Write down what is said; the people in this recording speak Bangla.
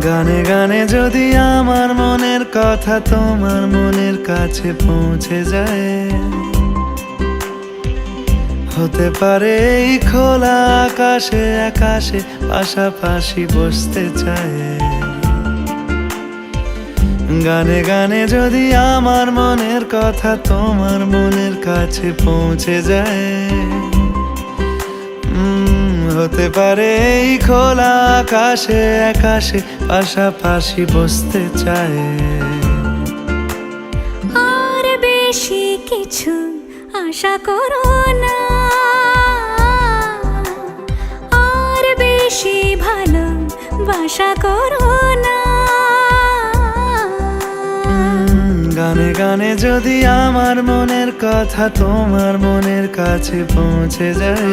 গানে গানে যদি আমার মনের কথা তোমার মনের কাছে পৌঁছে যায়, হতে পারে এই খোলা আকাশে আকাশে পাশাপাশি বসতে চায়। গানে গানে যদি আমার মনের কথা তোমার মনের কাছে পৌঁছে যায়, হতে পারে এই খোলা আকাশে আকাশে পাশাপাশি বসতে চায়। আর বেশি কিছু আশা করো না, আর বেশি ভালোবাসা করো না। গানে গানে যদি আমার মনের কথা তোমার মনের কাছে পৌঁছে যায়,